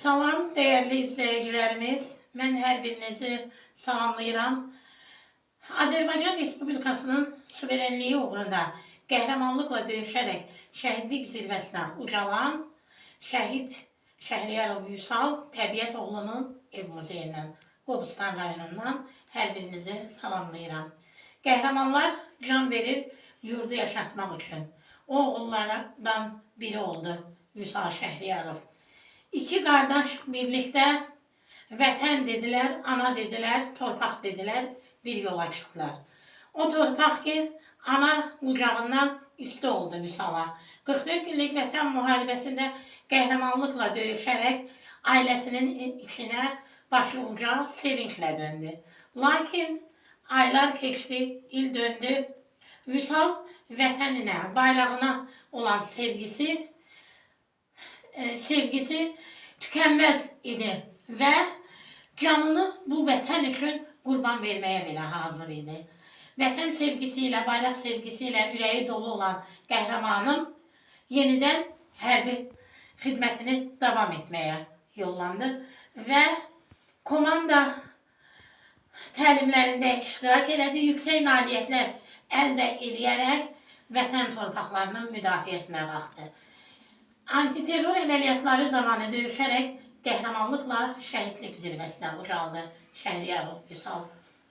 Salam değerli izləyicilərimiz, mən hər birinizi salamlayıram. Azərbaycan Respublikasının suverenliyi uğrunda qəhrəmanlıqla döyüşərək şəhidlik zirvəsinə ucalan şəhid Şəhriyarov Vüsal Təbiət-oğlunun ev muzeyindən, Qobustan rayonundan hər birinizi salamlayıram. Qəhrəmanlar can verir yurdu yaşatmaq üçün. O oğullardan biri oldu Vüsal Şəhriyarov. İki qardaş birlikdə vətən dedilər, ana dedilər, torpaq dedilər, bir yola çıxdılar. O torpaq ki, ana qucağından isti oldu Vüsala. 44 günlük vətən müharibəsində qəhrəmanlıqla döyüşərək ailəsinin içinə başı uca sevinclə döndü. Lakin aylar keçdi, il döndü. Vüsal vətəninə, bayrağına olan sevgisi tükənməz idi və canını bu vətən üçün qurban verməyə belə hazır idi. Vətən sevgisi ilə, bayraq sevgisi ilə ürəyi dolu olan qəhrəmanım yenidən hərbi xidmətini davam etməyə yollandı və komanda təlimlərində iştirak elədi, yüksək nailiyyətlər əldə edərək vətən torpaqlarının müdafiəsinə qalxdı. Antiterror əməliyyatları zamanı döyüşərək qəhrəmanlıqla şəhidlik zirvəsinə ucaldı Şəhriyarov Vüsal.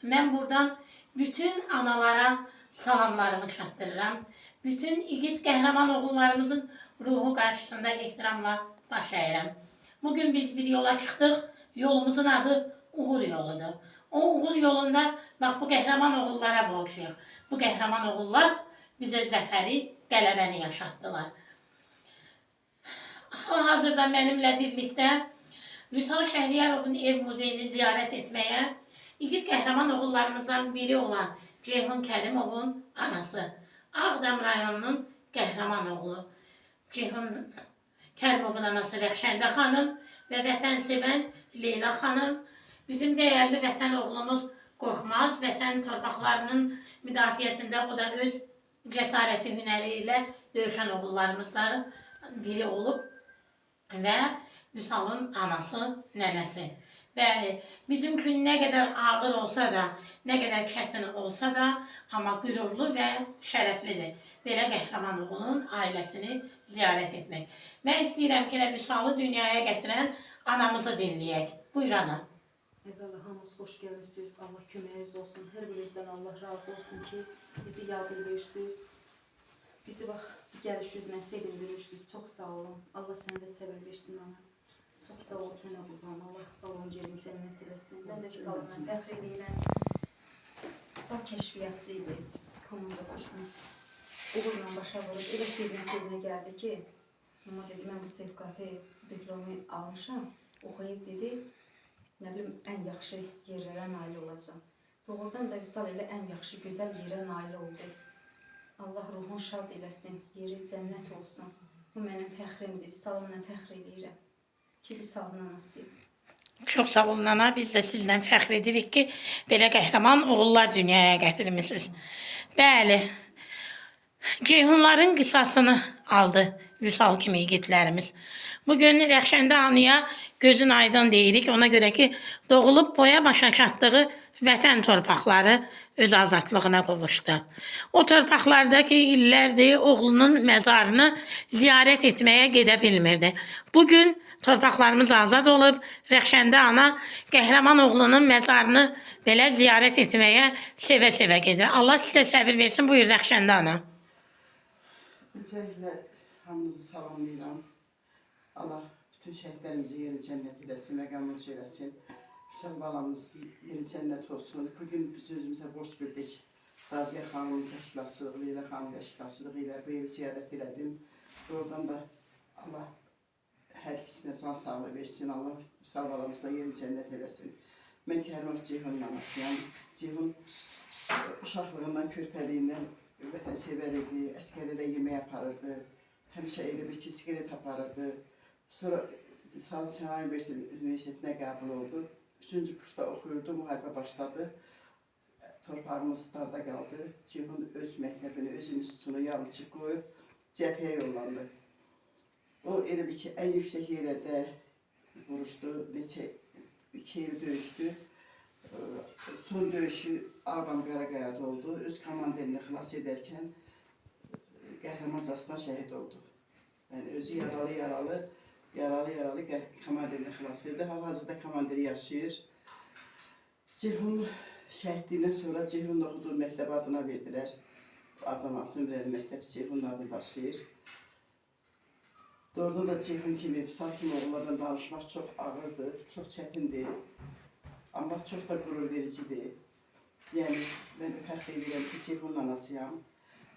Mən buradan bütün analara salamlarımı çatdırıram. Bütün igid qəhrəman oğullarımızın ruhu qarşısında ehtiramla baş əyirəm. Bugün biz bir yola çıxdıq. Yolumuzun adı uğur yoludur. O uğur yolunda bax bu qəhrəman oğullara borcluyuq. Bu qəhrəman oğullar bizə zəfəri, qələbəni yaşatdılar. Hal-hazırda mənimlə birlikdə Vüsal Şəhriyarovun ev muzeyini ziyarət etməyə igid qəhrəman oğullarımızdan biri olan Ceyhun Kərimovun anası, Ağdam rayonunun qəhrəman oğlu Ceyhun Kərimovun anası Rəxşəndə xanım və vətənsevən Leyla xanım, bizim dəyərli vətən oğlumuz Qorxmaz, vətən torpaqlarının müdafiəsində o da öz cəsarəti hünəri ilə döyüşən oğullarımızdan biri olub və Vüsalın anası, nənəsi. Bəli, bizim gün nə qədər ağır olsa da, nə qədər çətin olsa da, amma qürurlu və şərəflidir. Belə qəhrəman oğlunun ailəsini ziyarət etmək. Mən istəyirəm ki, Vüsalı dünyaya gətirən anamızı dinləyək. Buyur ana. Əvvəla hamınız xoş gəlmişsiniz. Allah köməyiniz olsun. Hər birinizdən Allah razı olsun ki, bizi yad edirsiniz. Bizi bax, gəlişinizlə sevindirirsiniz. Çox sağ olun. Allah sənə də səbir versin ana. Çox sağ ol sənə qurban. Allah balon yerin cənnət eləsin. Mən də Vüsalımla fəxr edirəm. Vüsal kəşfiyyatçı idi. Komanda kursun. Uğurla başa vurub. Elə sevinə gəldi ki, amma dedi, mən bu sevqatı, diplomu almışam. Oxuyub dedi, nə bilim, ən yaxşı yerlərə nail olacaq. Doğrudan da Vüsal elə ən yaxşı, gözəl yerə nail oldu. Allah ruhun şad eləsin, yeri cənnət olsun. Bu mənim fəxrimdir, Vüsalımla fəxr edirəm ki, Vüsalın anasıyım. Çox sağ olun ana, biz də sizlə fəxr edirik ki, belə qəhrəman oğullar dünyaya gətirmişsiniz. Bəli, Ceyhunların qisasını aldı Vüsal kimi igidlərimiz. Bugün Rəxşəndə anıya gözün aydın deyirik. Ona görə ki, doğulub boya başa çatdığı vətən torpaqları öz azadlığına qovuşdu. O torpaqlardakı illərdir oğlunun məzarını ziyarət etməyə gedə bilmirdi. Bugün torpaqlarımız azad olub, Rəxşəndə ana qəhrəman oğlunun məzarını belə ziyarət etməyə sevə-sevə gedir. Allah sizə səbir versin. Buyur Rəxşəndə ana. Öncəliklə hamınızı salamlayıram. Allah bütün şəhidlərimizin yeri cənnət eləsin və qəmurc eləsin. Vüsal balamız yeri cənnət olsun. Bugün biz özümüzə borc bildik. Raziyə xanımın təşkilatçılığı ilə, xanım təşkilatçılığı ilə bu evi ziyarət elədim. Oradan da Allah hər ikisinə can sağlığı versin. Allah Vüsal balamızla yeri cənnət eləsin. Mən Kərimov Ceyhunun anasıyam. Ceyhun uşaqlığından, körpəliyindən vətənsevər idi, əskər ilə yemək aparırdı. Həmişə elə bir ki, sigaret aparırdı. Sonra Vüsal Sənaye Universitetinə qəbul oldu. 3-cü kursda oxuyurdu, müharibə başladı. Torpağımız darda qaldı. Ceyhun öz məktəbini, öz institutunu yarımçıq qoyub cəbhəyə yollandı. O elə bir ki, ən yüksək yerlərdə vuruldu. vuruşdu, neçə 2 il döyüşdü. Son döyüşü Ağdam Qaraqaya'da oldu. Öz komanderini xilas edərkən qəhrəmancasına şəhid oldu. Yəni özü yaralı komanderini xilas edir. Hal-hazırda komandiri yaşayır. Ceyhun şəhidliyindən sonra Ceyhun oxuduğu məktəb adına verdilər. Ağdam Abdülmürəli məktəb Ceyhunun adını daşıyır. Doğrudan da Ceyhun kimi, Vüsal kimi oğullardan danışmaq çox ağırdır, çox çətindir. Amma çox da qürur vericidir. Yəni, mən fəxr edirəm ki, Ceyhunun anasıyam.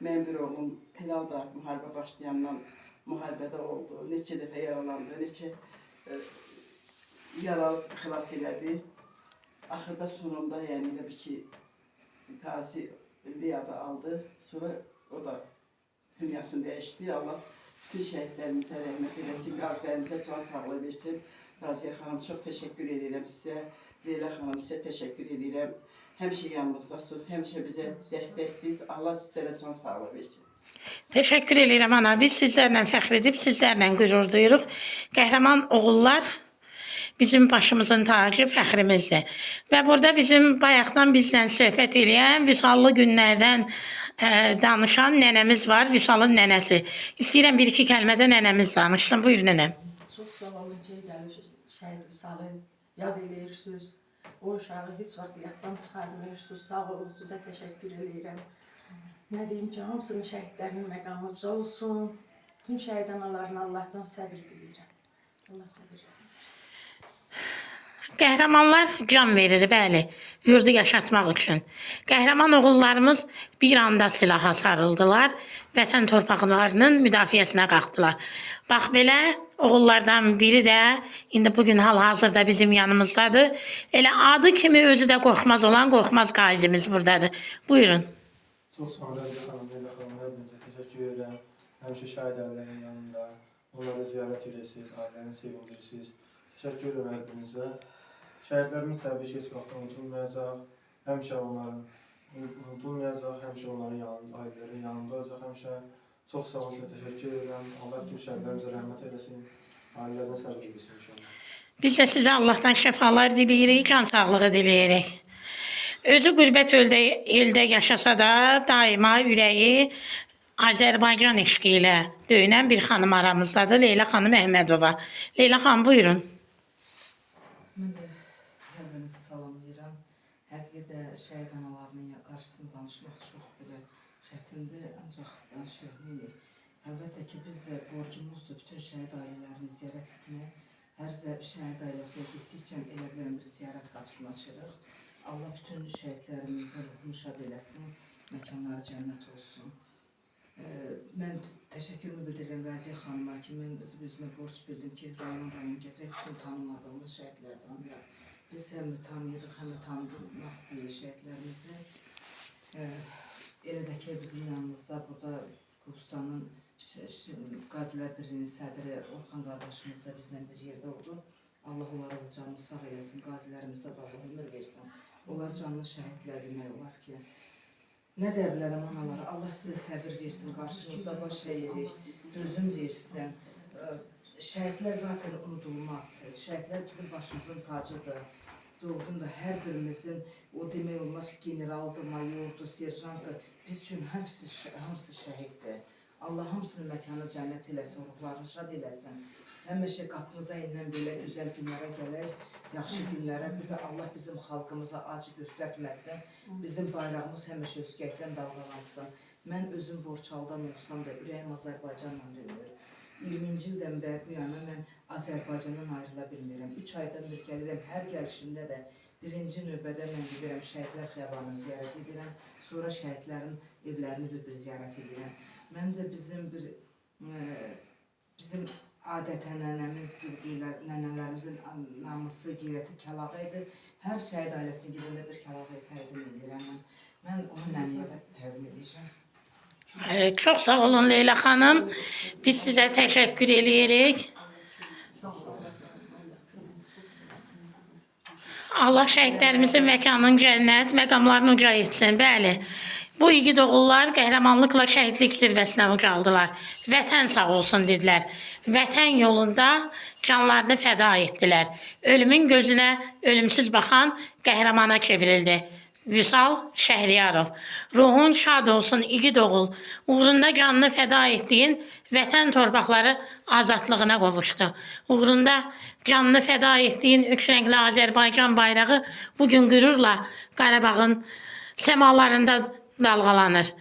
Mənim bir oğlum Hilal da müharibə başlayandan müharibədə oldu. Neçə dəfə yaralandı, neçə yaralı xilas elədi. Axırda sonunda, yəni elə bir ki, Qazi Liyada aldı. Sonra o da dünyasını dəyişdi. Allah bütün şəhidlərimizə rəhmət eləsin, qazilərimizə can sağlığı versin. Qaziyə xanım, çox təşəkkür edirəm sizə. Leyla xanım, sizə təşəkkür edirəm. Həmişə yanımızdasınız, həmişə bizə dəstəksiniz. Allah sizlərə can sağlığı versin. Təşəkkür edirəm ana. Biz sizlərlə fəxr edib, sizlərlə qürur duyuruq. Qəhrəman oğullar bizim başımızın tacı, fəxrimizdir. Və burada bizim bayaqdan bizlə söhbət edən, Vüsallı günlərdən danışan nənəmiz var, Vüsalın nənəsi. İstəyirəm bir-iki kəlmədə nənəmiz danışsın. Buyur nənəm. Çox sağ olun ki, gəlir şəhid Vüsalı yad eləyirsiniz. O uşağı heç vaxt yaddan çıxarmıyorsunuz. Sağ olun, sizə təşəkkür edirəm. Nə deyim ki, hamısının şəhidlərinin məqamı uca olsun. Bütün şəhid analarına Allahdan səbir diləyirəm. Allah səbir versin. Qəhrəmanlar can verir, bəli, yurdu yaşatmaq üçün. Qəhrəman oğullarımız bir anda silaha sarıldılar, vətən torpaqlarının müdafiəsinə qalxdılar. Bax belə, oğullardan biri də indi bugün hal-hazırda bizim yanımızdadır. Elə adı kimi özü də qorxmaz olan qorxmaz qazimiz buradadır. Buyurun. Çox sağ olun, Leyla xanım, hər birinizə təşəkkür edirəm. Həmişə şəhid əllərin yanında, onları ziyarət edirsiniz, ailəni sevindirirsiniz. Təşəkkür edirəm hər birinizə. Şəhidlərimiz təbii ki, heç vaxt unutulmayacaq. Həmişə onların unutulmayacaq, həmişə onların ailələrin yanında olacaq. Həmişə çox sağ olun, təşəkkür edirəm. Allah bütün şəhidlərimizə rəhmət eləsin, ailələrdən səbir versin inşallah. Biz də sizə Allahdan şəfalar diləyirik, can sağlığı diləyirik. Özü qürbət eldə yaşasa da daima ürəyi Azərbaycan eşqi ilə döyünən bir xanım aramızdadır, Leyla xanım Əhmədova. Leyla xanım, buyurun. Mən də hər birinizi salamlayıram. Həqiqətən şəhid analarının qarşısında danışmaq çox belə çətindir, ancaq danışırıq. Əlbəttə ki, biz də borcumuzdur bütün şəhid ailələrini ziyarət etmək. Hər şəhid ailəsinə getdikcə elə bilən bir ziyarət qapısını açırıq. Allah bütün şəhidlərimizin ruhunu şad eləsin, məkanları cənnət olsun. Mən təşəkkürümü bildirirəm Rəziyə xanıma ki, mən özümə borc bildim ki, rayon gəzək, bütün tanımadığımız şəhidləri tanıyaq. Biz həm tanıyırıq, həm tanıdığımız şəhidlərimizi. Elə də ki, bizim yanımızda burada Qobstanın Qazilər Birliğinin sədri Orxan qardaşımız da bizlə bir yerdə oldu. Allah onlara canını sağ eləsin, qazilərimizə də Allah ömür versin. Onlar canlı şəhidlər demək olar ki, nə deyə bilərəm analara, Allah sizə səbir versin, qarşınızda baş verir, dözüm versin. Şəhidlər zaten unudulmaz, şəhidlər bizim başımızın tacıdır. Doğrudan da hər birimizin, o demək olmaz ki, generaldır, mayordur, serjantdır, biz üçün hamısı şəhiddir. Allah hamısının məkanı cənnət eləsin, ruhlarını şad eləsin. Həmişə qapımıza inən belə gözəl günlərə gələk, yaxşı günlərə, bir də Allah bizim xalqımıza acı göstərməsin, bizim bayrağımız həmişə öskəkdən dalğalansın. Mən özüm Borçalıdan olsam da ürəyim Azərbaycanla dönür. 20-ci ildən bəri bu yana mən Azərbaycandan ayrıla bilmirəm. 3 aydan bir gəlirəm, hər gəlişimdə də birinci növbədə mən gedirəm Şəhidlər Xiyabanını ziyarət edirəm, sonra şəhidlərin evlərini bir ziyarət edirəm. Mən də bizim adətən nənələrimizin namusu, qeyrəti kəlağı idi. Hər şəhid ailəsinə gedəndə bir kəlağı təqdim edirəm. Mən onu nənəyə də təqdim edəcəm. Çox sağ olun Leyla xanım. Biz sizə təşəkkür edirik. Allah şəhidlərimizin məkanını cənnət, məqamlarını uca etsin. Bəli. Bu igid oğullar qəhrəmanlıqla şəhidlik zirvəsinə ucaldılar. Vətən sağ olsun dedilər. vətən yolunda canlarını fəda etdilər. Ölümün gözünə ölümsüz baxan qəhrəmana çevrildi. Vüsal Şəhriyarov. Ruhun şad olsun igid oğul. Uğrunda canını fəda etdiyin vətən torpaqları azadlığına qovuşdu. Uğrunda canını fəda etdiyin üç rəngli Azərbaycan bayrağı bugün qürurla Qarabağın səmalarında dalğalanır.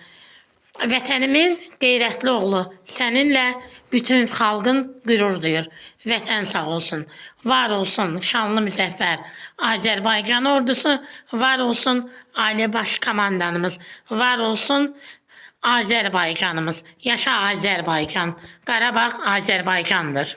Vətənimin qeyrətli oğlu, səninlə bütün xalqın qürur duyur. Vətən sağ olsun, var olsun şanlı müzəffər Azərbaycan ordusu, var olsun Ali Baş Komandanımız, var olsun Azərbaycanımız. Yaşa Azərbaycan, Qarabağ Azərbaycandır.